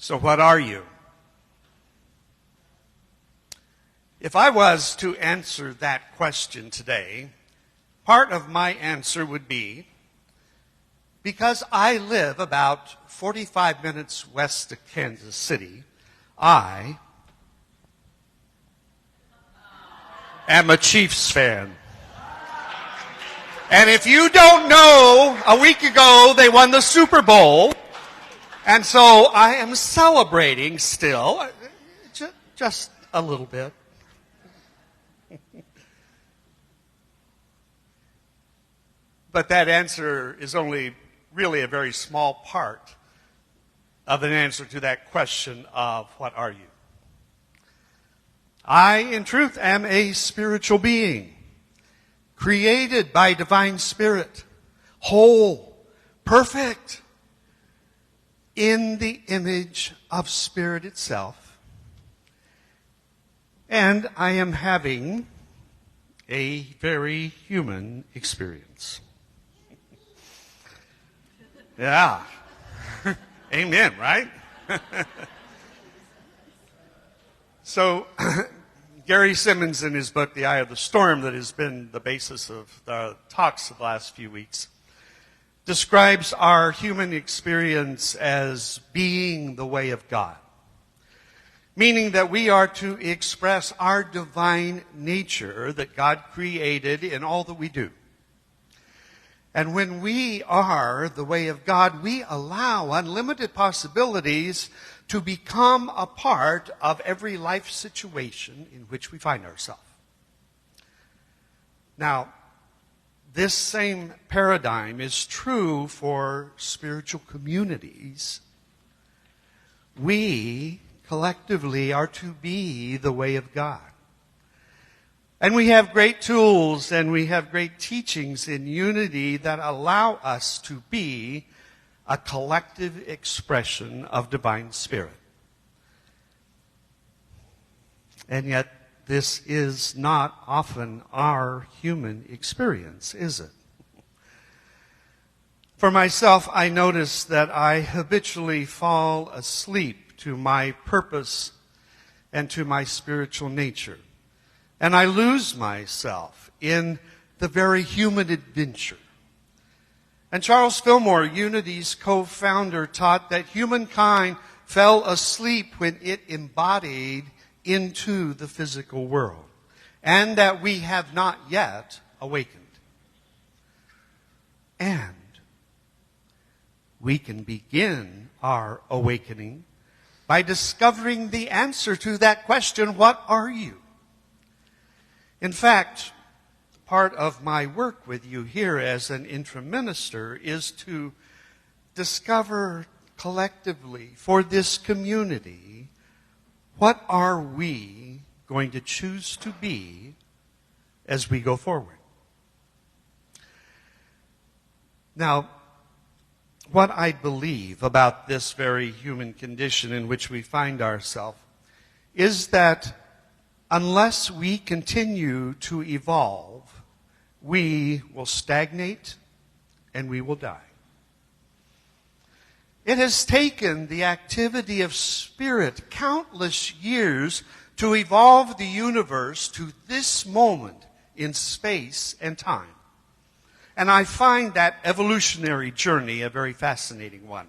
So what are you? If I was to answer that question today, part of my answer would be, because I live about 45 minutes west of Kansas City, I am a Chiefs fan. And if you don't know, a week ago they won the Super Bowl. And so I am celebrating still, just a little bit. But that answer is only really a very small part of an answer to that question of what are you? I, in truth, am a spiritual being, created by divine spirit, whole, perfect, in the image of Spirit itself. And I am having a very human experience. Yeah. Amen, right? So, Gary Simmons, in his book, The Eye of the Storm, that has been the basis of the talks of the last few weeks, describes our human experience as being the way of God. Meaning that we are to express our divine nature that God created in all that we do. And when we are the way of God, we allow unlimited possibilities to become a part of every life situation in which we find ourselves. Now, this same paradigm is true for spiritual communities. We collectively are to be the way of God. And we have great tools and we have great teachings in unity that allow us to be a collective expression of divine spirit. And yet, this is not often our human experience, is it? For myself, I notice that I habitually fall asleep to my purpose and to my spiritual nature. And I lose myself in the very human adventure. And Charles Fillmore, Unity's co-founder, taught that humankind fell asleep when it embodied into the physical world, and that we have not yet awakened. And we can begin our awakening by discovering the answer to that question, what are you? In fact, part of my work with you here as an intraminister is to discover collectively for this community, what are we going to choose to be as we go forward? Now, what I believe about this very human condition in which we find ourselves is that unless we continue to evolve, we will stagnate and we will die. It has taken the activity of spirit countless years to evolve the universe to this moment in space and time. And I find that evolutionary journey a very fascinating one.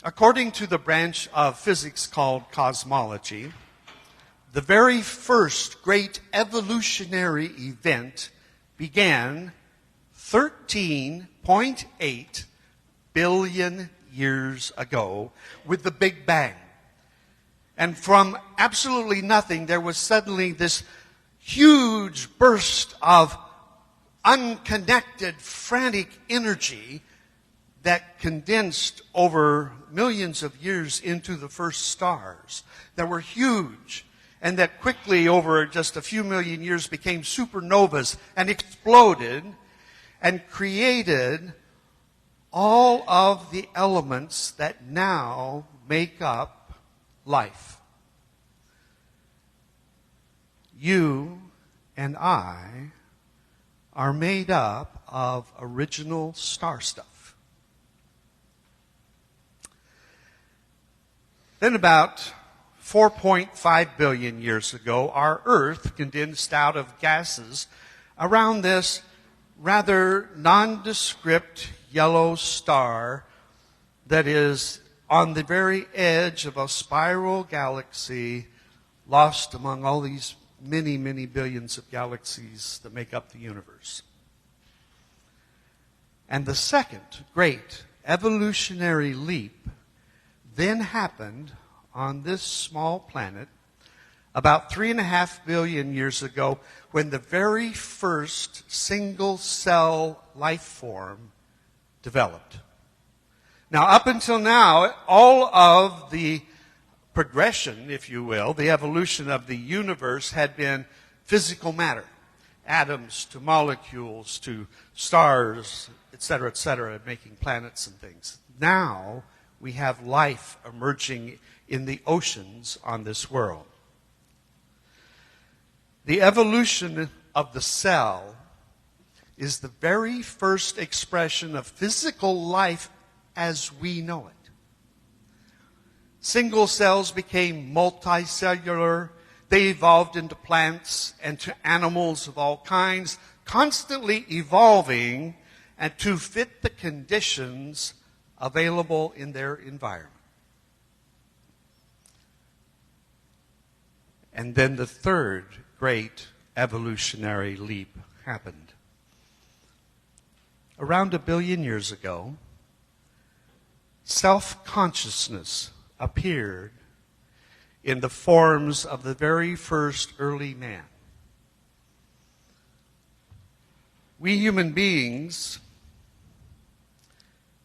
According to the branch of physics called cosmology, the very first great evolutionary event began 13.8 billion years ago with the Big Bang. And from absolutely nothing, there was suddenly this huge burst of unconnected, frantic energy that condensed over millions of years into the first stars that were huge and that quickly, over just a few million years, became supernovas and exploded and created all of the elements that now make up life. You and I are made up of original star stuff. Then about 4.5 billion years ago, our Earth condensed out of gases around this rather nondescript yellow star that is on the very edge of a spiral galaxy lost among all these many, many billions of galaxies that make up the universe. And the second great evolutionary leap then happened on this small planet about 3.5 billion years ago, when the very first single-cell life form developed. Now, up until now, all of the progression, if you will, the evolution of the universe had been physical matter. Atoms to molecules to stars, et cetera, making planets and things. Now, we have life emerging in the oceans on this world. The evolution of the cell is the very first expression of physical life as we know it. Single cells became multicellular. They evolved into plants and to animals of all kinds, constantly evolving and to fit the conditions available in their environment. And then the third great evolutionary leap happened. Around 1 billion years ago, self-consciousness appeared in the forms of the very first early man. We human beings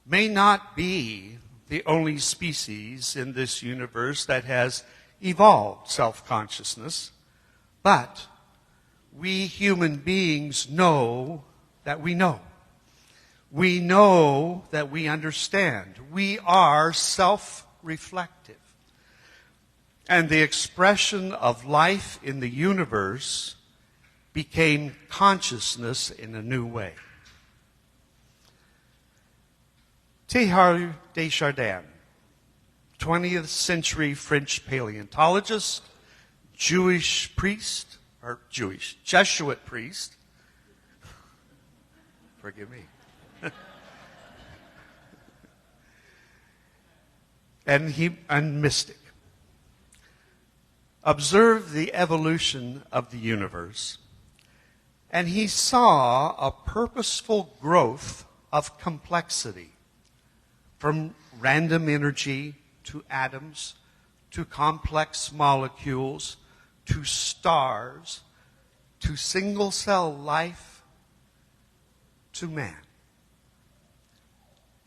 may not be the only species in this universe that has evolved self-consciousness, but we human beings know that we know. We know that we understand. We are self-reflective. And the expression of life in the universe became consciousness in a new way. Teilhard de Chardin, 20th century French paleontologist, Jesuit priest, forgive me, and mystic, observed the evolution of the universe, and he saw a purposeful growth of complexity from random energy to atoms to complex molecules to stars to single-cell life to man.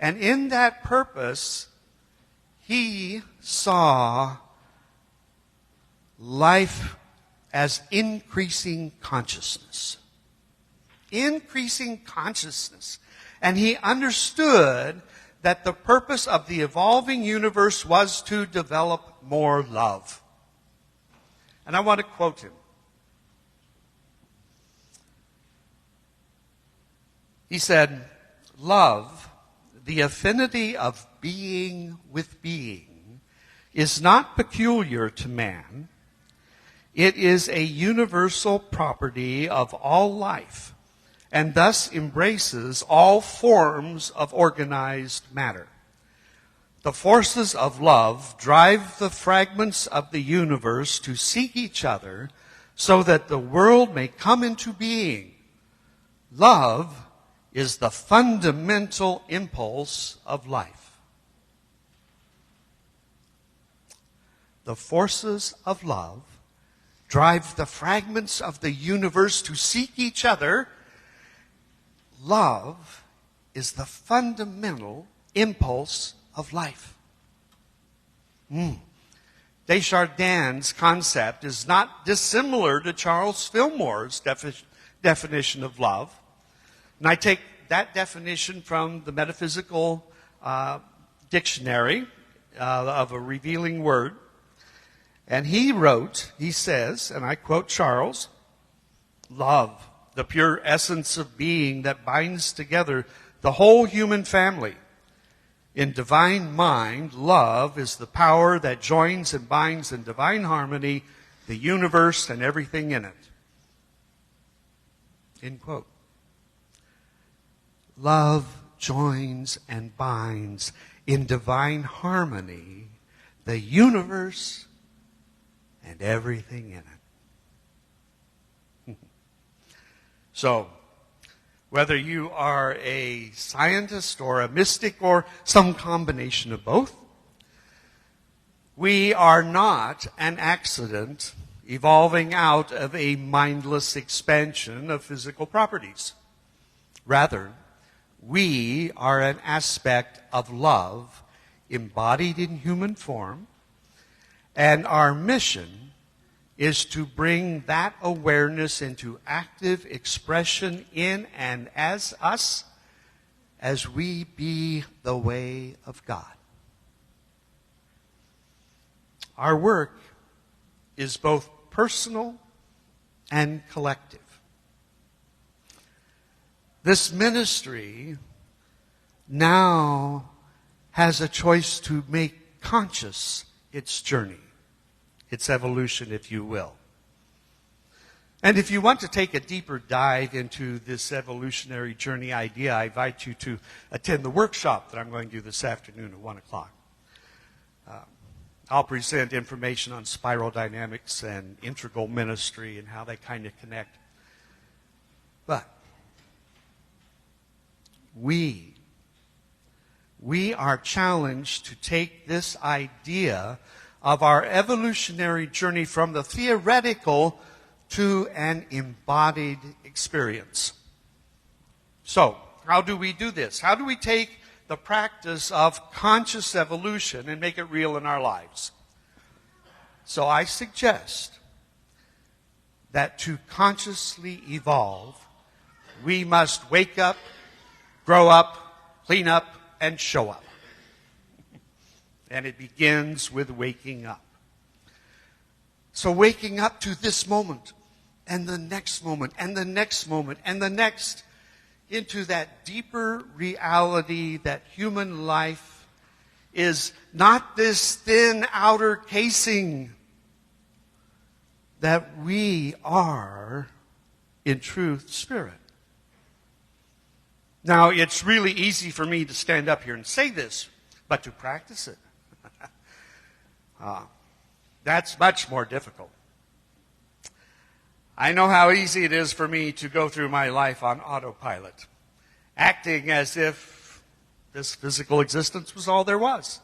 And in that purpose, he saw life as increasing consciousness. Increasing consciousness. And he understood that the purpose of the evolving universe was to develop more love. And I want to quote him. He said, "Love, the affinity of being with being, is not peculiar to man. It is a universal property of all life, and thus embraces all forms of organized matter. The forces of love drive the fragments of the universe to seek each other so that the world may come into being. Love is the fundamental impulse of life." The forces of love drive the fragments of the universe to seek each other. Love is the fundamental impulse of life. Desjardins' concept is not dissimilar to Charles Fillmore's definition of love. And I take that definition from the Metaphysical Dictionary of a Revealing Word. And he says, and I quote Charles, "Love, the pure essence of being that binds together the whole human family, In divine mind, love is the power that joins and binds in divine harmony the universe and everything in it. End quote. Love joins and binds in divine harmony the universe and everything in it. So, whether you are a scientist or a mystic or some combination of both, we are not an accident evolving out of a mindless expansion of physical properties. Rather, we are an aspect of love embodied in human form, and our mission is to bring that awareness into active expression in and as us as we be the way of God. Our work is both personal and collective. This ministry now has a choice to make conscious its journey, its evolution, if you will. And if you want to take a deeper dive into this evolutionary journey idea, I invite you to attend the workshop that I'm going to do this afternoon at 1 o'clock. I'll present information on spiral dynamics and integral ministry and how they kind of connect. But we are challenged to take this idea of our evolutionary journey from the theoretical to an embodied experience. So, how do we do this? How do we take the practice of conscious evolution and make it real in our lives? So I suggest that to consciously evolve, we must wake up, grow up, clean up, and show up. And it begins with waking up. So waking up to this moment, and the next moment, and the next moment, and the next, into that deeper reality that human life is not this thin outer casing, that we are, in truth, spirit. Now, it's really easy for me to stand up here and say this, but to practice it, that's much more difficult. I know how easy it is for me to go through my life on autopilot, acting as if this physical existence was all there was.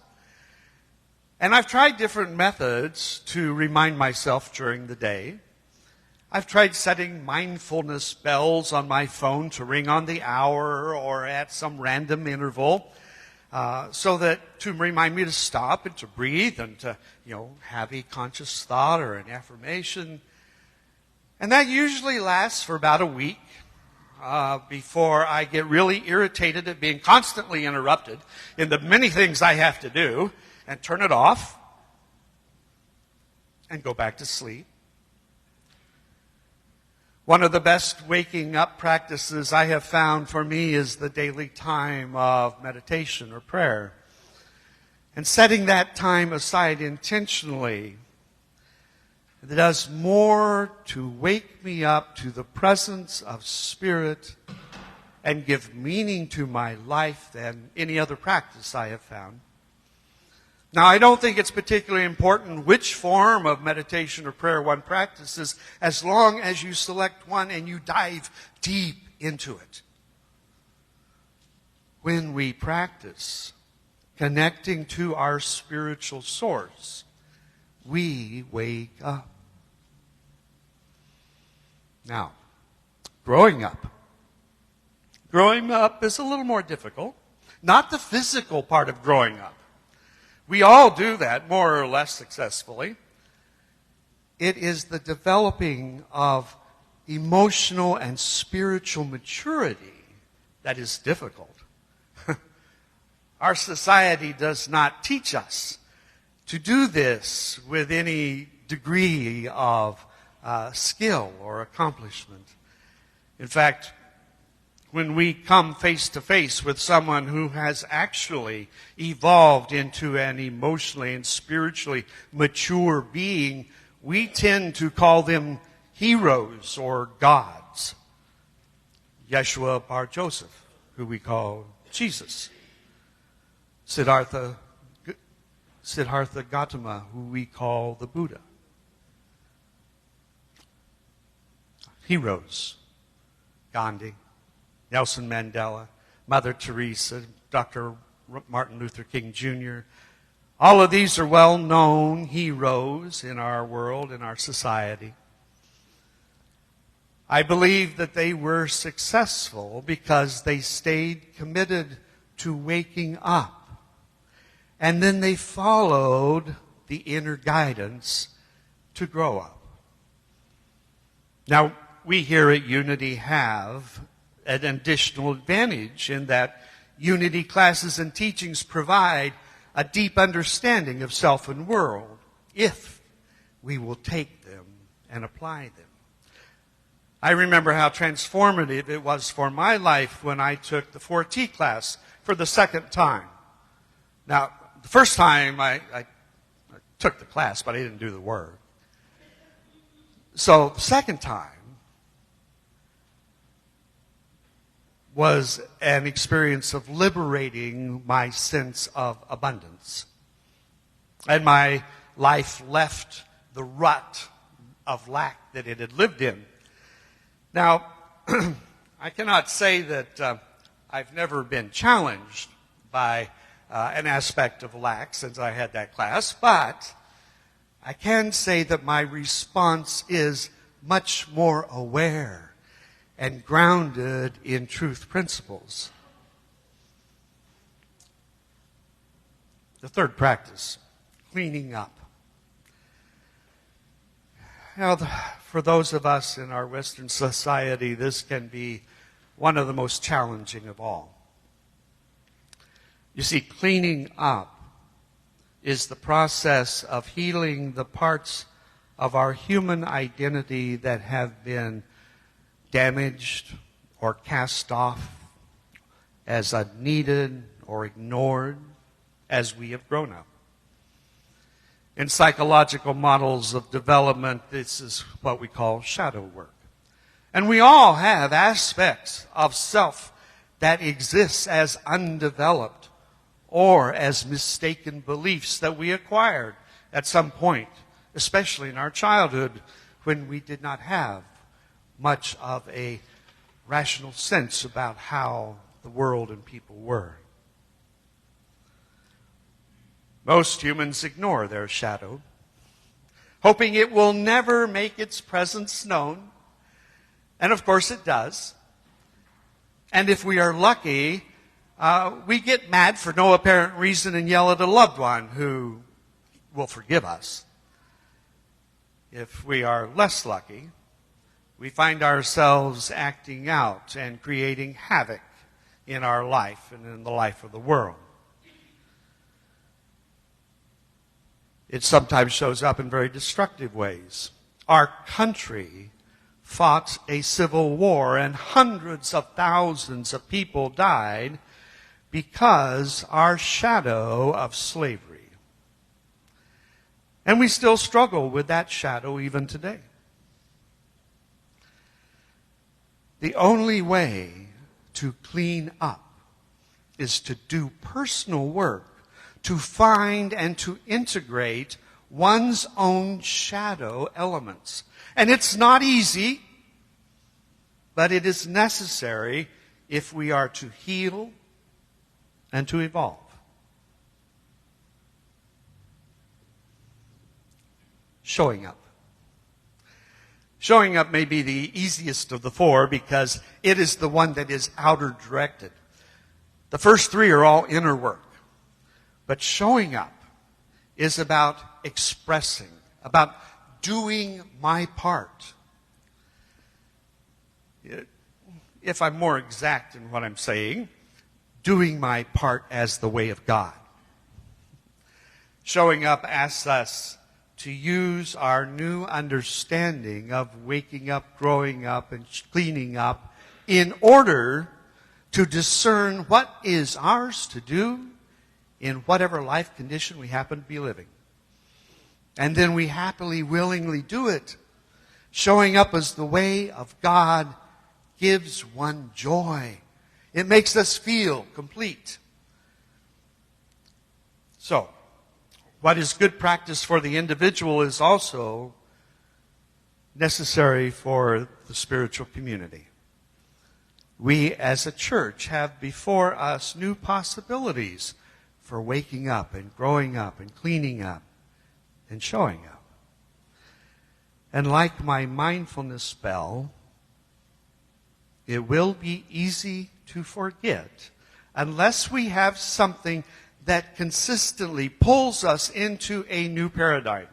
And I've tried different methods to remind myself during the day. I've tried setting mindfulness bells on my phone to ring on the hour or at some random interval, so that to remind me to stop and to breathe and to, have a conscious thought or an affirmation. And that usually lasts for about a week before I get really irritated at being constantly interrupted in the many things I have to do, and turn it off and go back to sleep. One of the best waking up practices I have found for me is the daily time of meditation or prayer. And setting that time aside intentionally, it does more to wake me up to the presence of Spirit and give meaning to my life than any other practice I have found. Now, I don't think it's particularly important which form of meditation or prayer one practices, as long as you select one and you dive deep into it. When we practice connecting to our spiritual source, we wake up. Now, growing up. Growing up is a little more difficult. Not the physical part of growing up. We all do that more or less successfully. It is the developing of emotional and spiritual maturity that is difficult. Our society does not teach us to do this with any degree of skill or accomplishment. In fact, when we come face to face with someone who has actually evolved into an emotionally and spiritually mature being, we tend to call them heroes or gods. Yeshua Bar Joseph, who we call Jesus. Siddhartha Gautama, who we call the Buddha. Heroes. Gandhi, Nelson Mandela, Mother Teresa, Dr. Martin Luther King Jr. All of these are well-known heroes in our world, in our society. I believe that they were successful because they stayed committed to waking up. And then they followed the inner guidance to grow up. Now, we here at Unity have an additional advantage in that Unity classes and teachings provide a deep understanding of self and world if we will take them and apply them. I remember how transformative it was for my life when I took the 4T class for the second time. Now, the first time I took the class, but I didn't do the work. So the second time was an experience of liberating my sense of abundance. And my life left the rut of lack that it had lived in. Now, I cannot say that I've never been challenged by an aspect of lack since I had that class, but I can say that my response is much more aware and grounded in truth principles. The third practice, cleaning up. Now, for those of us in our Western society, this can be one of the most challenging of all. You see, cleaning up is the process of healing the parts of our human identity that have been damaged or cast off as unneeded or ignored as we have grown up. In psychological models of development, this is what we call shadow work. And we all have aspects of self that exists as undeveloped or as mistaken beliefs that we acquired at some point, especially in our childhood when we did not have much of a rational sense about how the world and people were. Most humans ignore their shadow, hoping it will never make its presence known. And of course it does. And if we are lucky, we get mad for no apparent reason and yell at a loved one who will forgive us. If we are less lucky, we find ourselves acting out and creating havoc in our life and in the life of the world. It sometimes shows up in very destructive ways. Our country fought a civil war and hundreds of thousands of people died because our shadow of slavery. And we still struggle with that shadow even today. The only way to clean up is to do personal work, to find and to integrate one's own shadow elements. And it's not easy, but it is necessary if we are to heal and to evolve. Showing up. Showing up may be the easiest of the four because it is the one that is outer directed. The first three are all inner work. But showing up is about expressing, about doing my part. If I'm more exact in what I'm saying, doing my part as the way of God. Showing up asks us to use our new understanding of waking up, growing up, and cleaning up in order to discern what is ours to do in whatever life condition we happen to be living. And then we happily, willingly do it. Showing up as the way of God gives one joy. It makes us feel complete. So, what is good practice for the individual is also necessary for the spiritual community. We as a church have before us new possibilities for waking up and growing up and cleaning up and showing up. And like my mindfulness spell, it will be easy to forget unless we have something that consistently pulls us into a new paradigm.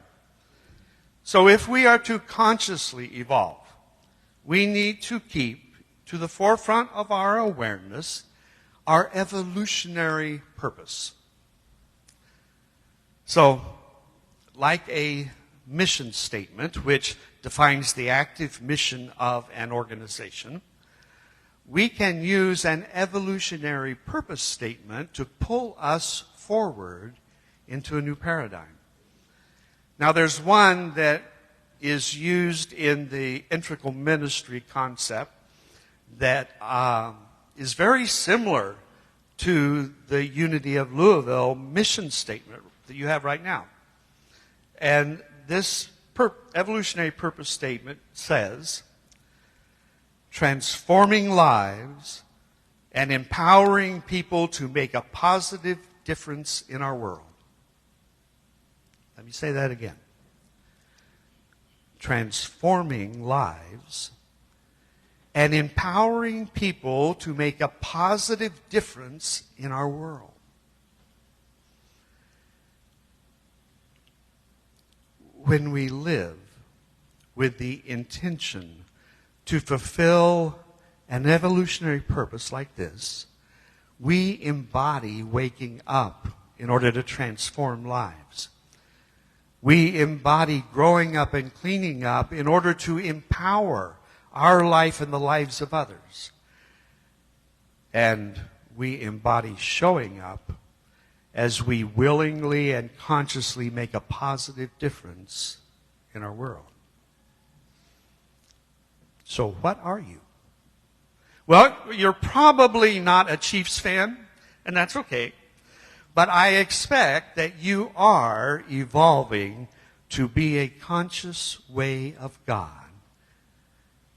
So if we are to consciously evolve, we need to keep to the forefront of our awareness our evolutionary purpose. So, like a mission statement, which defines the active mission of an organization, we can use an evolutionary purpose statement to pull us forward into a new paradigm. Now, there's one that is used in the integral ministry concept that is very similar to the Unity of Louisville mission statement that you have right now. And this evolutionary purpose statement says, transforming lives and empowering people to make a positive difference in our world. Let me say that again. Transforming lives and empowering people to make a positive difference in our world. When we live with the intention to fulfill an evolutionary purpose like this, we embody waking up in order to transform lives. We embody growing up and cleaning up in order to empower our life and the lives of others. And we embody showing up as we willingly and consciously make a positive difference in our world. So what are you? Well, you're probably not a Chiefs fan, and that's okay. But I expect that you are evolving to be a conscious way of God,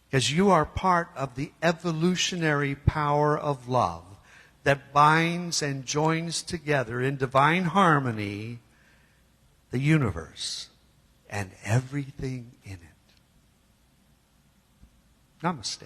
because you are part of the evolutionary power of love that binds and joins together in divine harmony the universe and everything in it. Namaste.